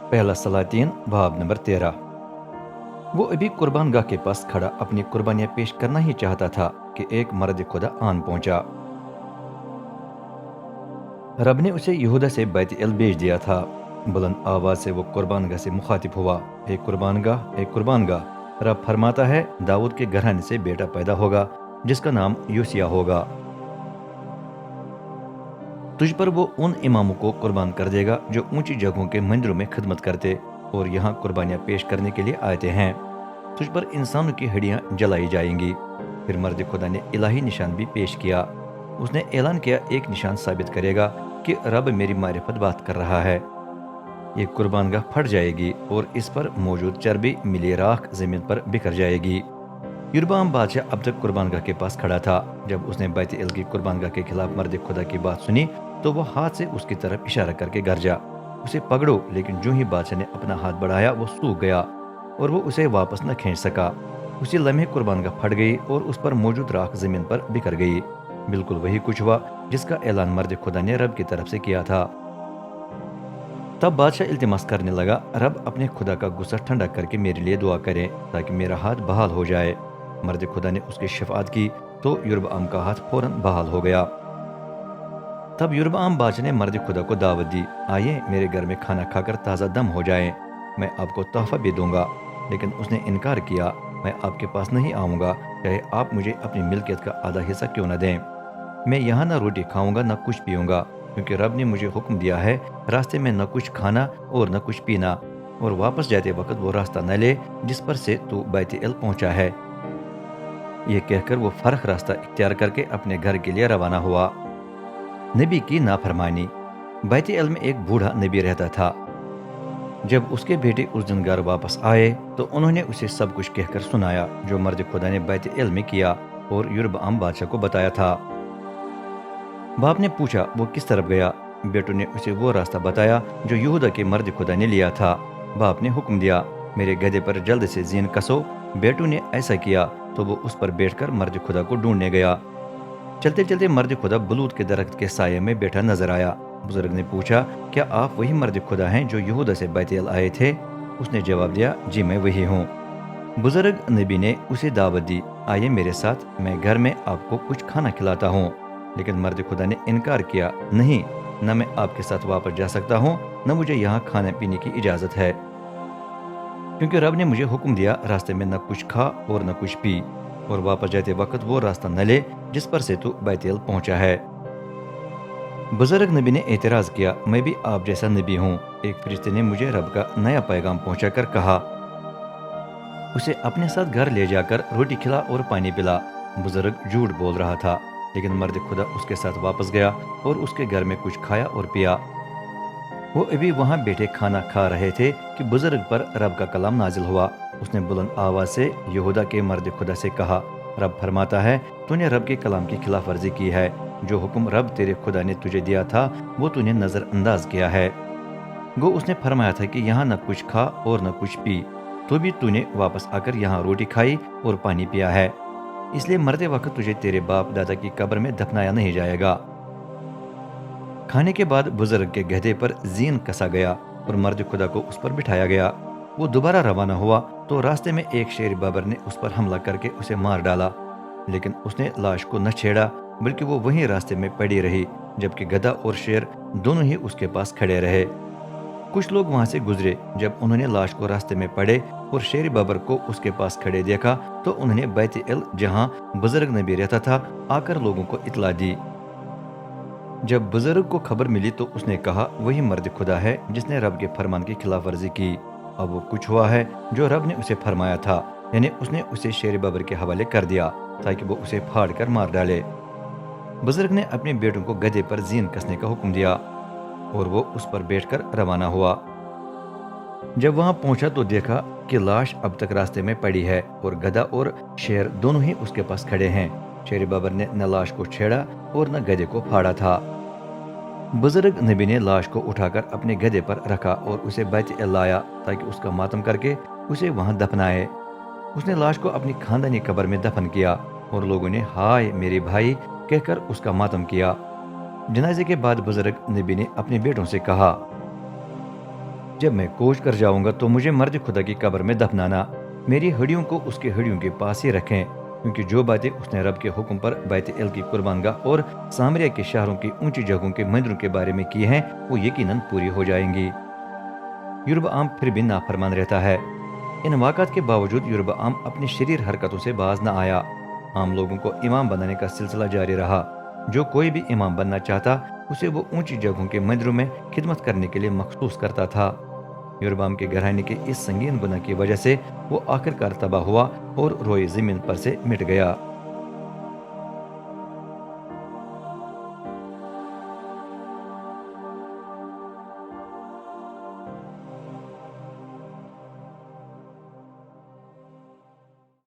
पहला सलातीन बाब नंबर 13। वो अभी कुर्बान गाह के पास खड़ा अपनी कुर्बानियां पेश करना ही चाहता था कि एक मर्द खुदा आन पहुंचा। रब ने उसे यहूदा से बैत एल भेज दिया था। बुलंद आवाज से वो कुर्बान गाह से मुखातिब हुआ, एक कुर्बान गाह, एक कुर्बान गाह। रब फरमाता है, दाऊद के घराने से बेटा पैदा होगा जिसका नाम यूसिया होगा। तुझ पर वो उन इमामों को कुर्बान कर देगा जो ऊंची जगहों के मंदिरों में खिदमत करते और यहाँ कुर्बानियां पेश करने के लिए आते हैं। तुझ पर इंसानों की हड्डियां जलाई जाएंगी। फिर मर्द खुदा ने इलाही निशान भी पेश किया। उसने ऐलान किया, एक निशान साबित करेगा कि रब मेरी मारिफत बात कर रहा है। ये कुर्बानगाह फट जाएगी और इस पर मौजूद चर्बी मिली राख जमीन पर बिखर जाएगी। युरबाम बादशाह अब तक कुर्बानगाह के पास खड़ा था। जब उसने बैत एल की कुर्बानगाह के खिलाफ मर्द खुदा की बात सुनी तो वो हाथ से उसकी तरफ इशारा करके गरजा, उसे पकड़ो। लेकिन जो ही बादशाह ने अपना हाथ बढ़ाया वो सूख गया और वो उसे वापस न खींच सका। उसी लम्हे कुर्बानगाह फट गई और उस पर मौजूद राख जमीन पर बिखर गई। बिल्कुल वही कुछ हुआ जिसका ऐलान मर्द खुदा ने रब की तरफ से किया था। तब बादशाह इल्तिमास करने लगा, रब अपने खुदा का गुस्सा ठंडा करके मेरे लिए दुआ करें ताकि मेरा हाथ बहाल हो जाए। मर्द खुदा ने उसकी शफात की तो युरबाम का हाथ फौरन बहाल हो गया। तब युरबाम बादशाह ने मर्द खुदा को दावत दी, आइए मेरे घर में खाना खाकर ताज़ा दम हो जाए, मैं आपको तोहफा भी दूंगा। लेकिन उसने इनकार किया, मैं आपके पास नहीं आऊँगा, चाहे आप मुझे अपनी मिल्कियत का आधा हिस्सा क्यों न दें। मैं यहाँ न रोटी खाऊंगा न कुछ पीऊंगा, क्योंकि रब ने मुझे हुक्म दिया है, रास्ते में न कुछ खाना और न कुछ पीना, और वापस जाते वक्त वो रास्ता न ले जिस पर से तू बैत एल पहुंचा है। ये कहकर वो फर्क रास्ता इख्तियार करके अपने घर के लिए रवाना हुआ। नबी की नाफरमानी। बैत एल में एक बूढ़ा नबी रहता था। जब उसके बेटे उस दिन घर वापस आए तो उन्होंने उसे सब कुछ कहकर सुनाया जो मर्द खुदा ने बैत एल में किया और युरबाम बादशाह को बताया था। बाप ने पूछा, वो किस तरफ गया? बेटों ने उसे वो रास्ता बताया जो यहूदा के मर्द खुदा ने लिया था। बाप ने हुक्म दिया, मेरे गधे पर जल्द से जीन कसो। बेटों ने ऐसा किया तो वो उस पर बैठकर मर्द खुदा को ढूंढने गया। चलते चलते मर्द खुदा बलूत के दरख्त के साये में बैठा नजर आया। बुजुर्ग ने पूछा, क्या आप वही मर्द खुदा हैं जो यहूदा से बैत एल आए थे? उसने जवाब दिया, जी मैं वही हूँ। बुजुर्ग नबी ने उसे दावत दी, आइए मेरे साथ, मैं घर में आपको कुछ खाना खिलाता हूँ। लेकिन मर्द खुदा ने इनकार किया, नहीं, न मैं आपके साथ वापस जा सकता हूँ, न मुझे यहाँ खाने पीने की इजाज़त है, क्योंकि रब ने मुझे हुक्म दिया, रास्ते में न कुछ खा और न कुछ पी, और वापस जाते वक्त वो रास्ता न ले जिस पर से तू बैत एल पहुंचा है। बुजुर्ग नबी ने एतराज किया, मैं भी आप जैसा नबी हूँ। एक फरिश्ते ने मुझे रब का नया पैगाम पहुंचाकर कहा, उसे अपने साथ घर ले जाकर रोटी खिला और पानी पिला। बुजुर्ग झूठ बोल रहा था, लेकिन मर्द खुदा उसके साथ वापस गया और उसके घर में कुछ खाया और पिया। वो अभी वहां बैठे खाना खा रहे थे कि बुजुर्ग पर रब का कलाम नाजिल हुआ। उसने बुलंद आवाज से यहूदा के मर्द खुदा से कहा, रब फरमाता है, तूने रब के कलाम की खिलाफ वर्जी की है। जो हुक्म रब तेरे खुदा ने तुझे दिया था वो तूने नजरअंदाज किया है। गो उसने फरमाया था कि यहाँ न कुछ खा और न कुछ पी, तो भी तूने वापस आकर यहाँ रोटी खाई और पानी पिया है। इसलिए मरते वक्त तुझे तेरे बाप दादा की कब्र में दफनाया नहीं जाएगा। खाने के बाद बुजुर्ग के गधे पर जीन कसा गया और मर्द खुदा को उस पर बिठाया गया। वो दोबारा रवाना हुआ तो रास्ते में एक शेर बाबर ने उस पर हमला करके उसे मार डाला, लेकिन उसने लाश को न छेड़ा, बल्कि वो वहीं रास्ते में पड़ी रही, जबकि गधा और शेर दोनों ही उसके पास खड़े रहे। कुछ लोग वहां से गुजरे। जब उन्होंने लाश को रास्ते में पड़े और शेर बाबर को उसके पास खड़े देखा तो उन्होंने बैत एल जहां बुजुर्ग नबी रहता था आकर लोगों को इतला दी। जब बुजुर्ग को खबर मिली तो उसने कहा, वही मर्द खुदा है जिसने रब के फरमान की खिलाफ वर्जी की। अब वो कुछ हुआ है जो रब ने उसे फरमाया था, यानी उसने उसे शेर बाबर के हवाले कर दिया ताकि वो उसे फाड़ कर मार डाले। बुजुर्ग ने अपने बेटों को गधे पर जीन कसने का हुक्म दिया और वो उस पर बैठकर रवाना हुआ। जब वहां पहुंचा तो देखा कि लाश अब तक रास्ते में पड़ी है और गधा और शेर दोनों ही उसके पास खड़े हैं। शेर बाबर ने न लाश को छेड़ा और न गधे को फाड़ा था। बुजुर्ग नबी ने लाश को उठाकर अपने गधे पर रखा और उसे बैत एल लाया ताकि उसका मातम करके उसे वहां दफनाए। उसने लाश को अपनी खानदानी कब्र में दफन किया और लोगों ने हाय मेरे भाई कहकर उसका मातम किया। जनाजे के बाद बुजुर्ग नबी ने अपने बेटों से कहा, जब मैं कोच कर जाऊंगा तो मुझे मर्द खुदा की कब्र में दफनाना। मेरी हड्डियों को उसकी हड्डियों के पास ही रखें, क्योंकि जो बातें उसने रब के हुक्म पर बैत एल की कुर्बानगाह और सामरिया के शहरों की ऊंची जगहों के मंदिरों के बारे में की हैं, वो यकीनन पूरी हो जाएंगी। युरबआम फिर भी नाफरमान रहता है। इन वाक़ात के बावजूद युरबआम अपनी शरीर हरकतों से बाज न आया। आम लोगों को इमाम बनाने का सिलसिला जारी रहा। जो कोई भी इमाम बनना चाहता, उसे वो ऊंची जगहों के मंदिरों में खिदमत करने के लिए मखसूस करता था। युरबाम के घराने के इस संगीन गुनाह की वजह से वो आखिरकार तबाह हुआ और रोए ज़मीन पर से मिट गया।